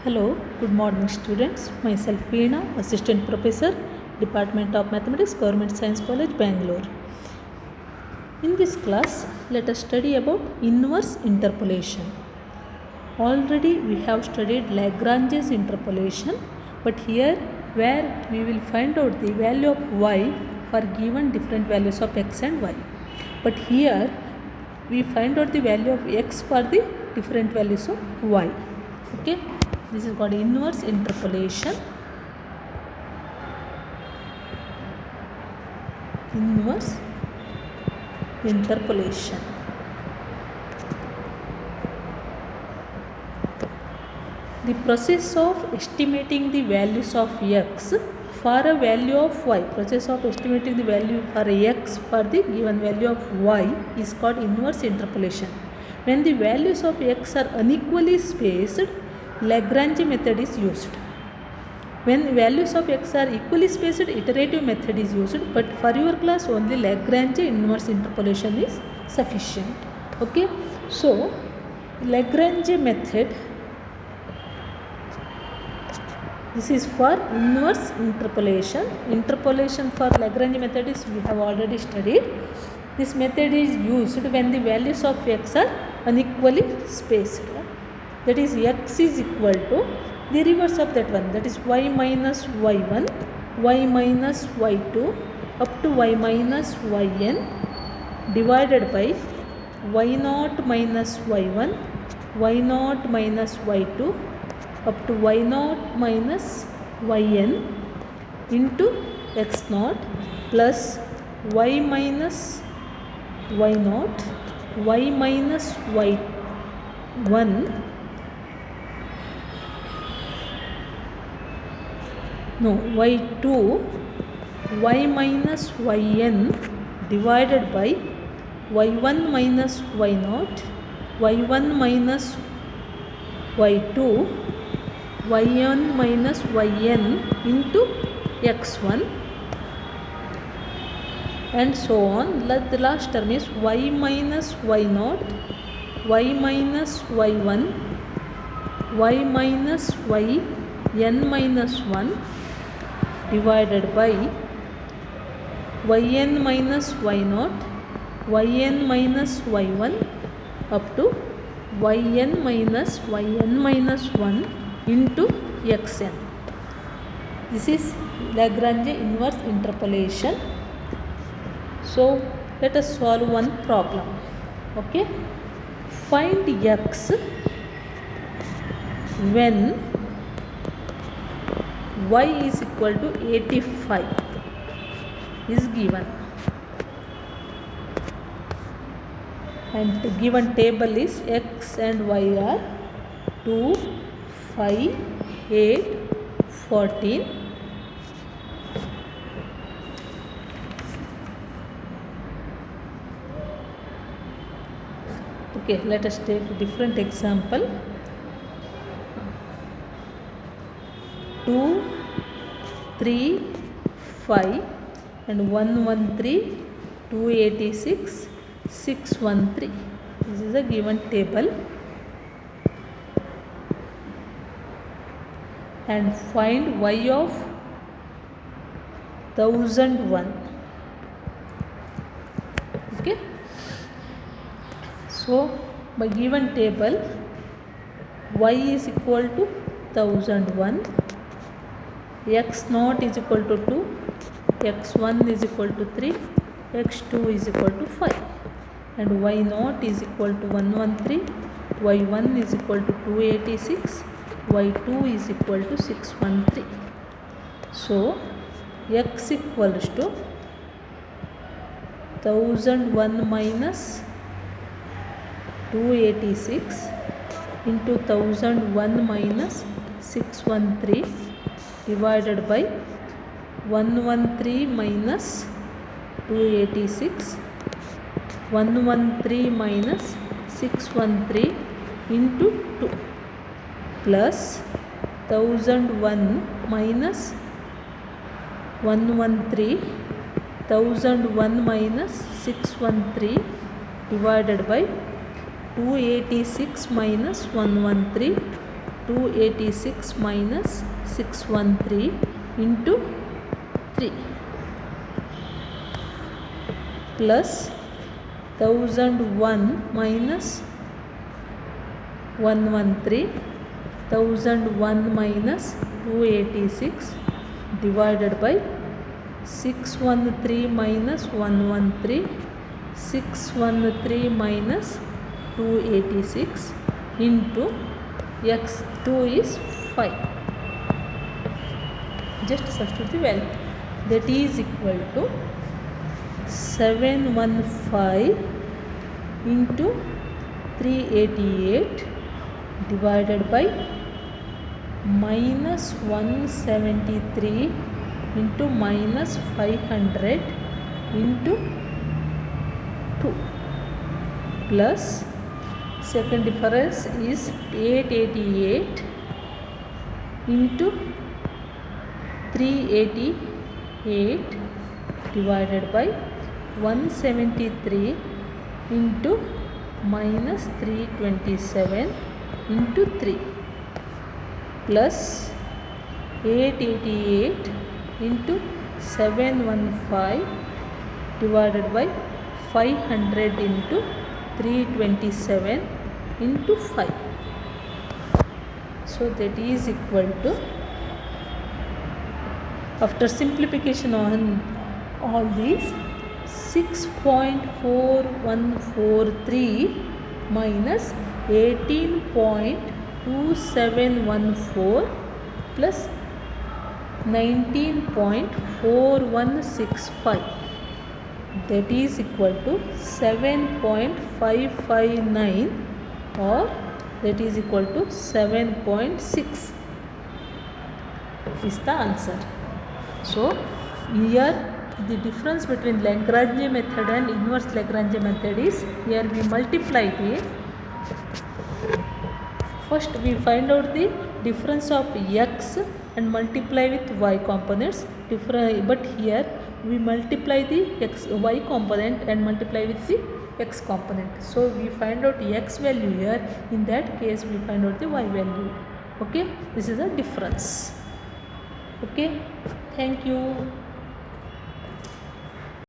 Hello, good morning students. Myself Veena, Assistant Professor, Department of Mathematics, Government Science College, Bangalore. In this class, let us study about inverse interpolation. Already we have studied Lagrange's interpolation, but here where we will find out the value of y for given different values of x and y. But here we find out the value of x for the different values of y. Okay, this is called inverse interpolation. Inverse interpolation. The process of estimating the values of x for a value of y. Process of estimating the value for x for the given value of y is called inverse interpolation. When the values of x are unequally spaced, Lagrange method is used. When values of x are equally spaced, iterative method is used, but for your class only Lagrange inverse interpolation is sufficient. Okay, so Lagrange method, this is for inverse interpolation. Interpolation for Lagrange method is we have already studied. This method is used when the values of x are unequally spaced. That is, x is equal to the reverse of that one, that is y minus y1, y minus y2 up to y minus yn divided by y0 minus y1, y0 minus y2 up to y0 minus yn into x0 plus y minus y0, y minus y1, y2, y minus yn divided by y1 minus y0, y1 minus y2, yn minus yn into x1 and so on. The last term is y minus y0, y minus y1, y minus yn minus 1 divided by yn minus y0, yn minus y1 up to yn minus yn minus 1 into xn. This is Lagrange inverse interpolation. So let us solve one problem. Okay, find x when y is equal to 85 is given, and the given table is x and y are 2, 5, 8, 14. Okay, let us take a different example. 2, 3, 5 and 113, 286, 613. This is a given table. And find y of 1001. Okay, so by given table y is equal to 1001, x0 is equal to 2, x1 is equal to 3, x2 is equal to 5, and y0 is equal to 113, y1 is equal to 286, y2 is equal to 613. So x equals to 1001 minus 286 into 1001 minus 613 divided by 113 minus 286, 113 minus 613 into 2 plus 1001 minus 113, 1001 minus 613 divided by 286 minus 113, 286 minus 613 into 3 plus 1001 minus 113, 1001 minus 286 divided by 613 minus 113, 613 minus 286 into x2 is 5. Just substitute the value. That is equal to 715 into 388 divided by minus 173 into minus 500 into 2 plus second difference is 888 into 388 divided by 173 into minus 327 into 3 plus 888 into 715 divided by 500 into 327 into 5. So that is equal to, after simplification on all these, 6.4143 minus 18.2714 plus 19.4165, that is equal to 7.559 or that is equal to 7.6 is the answer. So here the difference between Lagrange method and inverse Lagrange method is, here we multiply the, first we find out the difference of x and multiply with y components, but here we multiply the y component and multiply with the x component. So we find out x value here, in that case we find out the y value. Okay, this is a difference. Okay, thank you.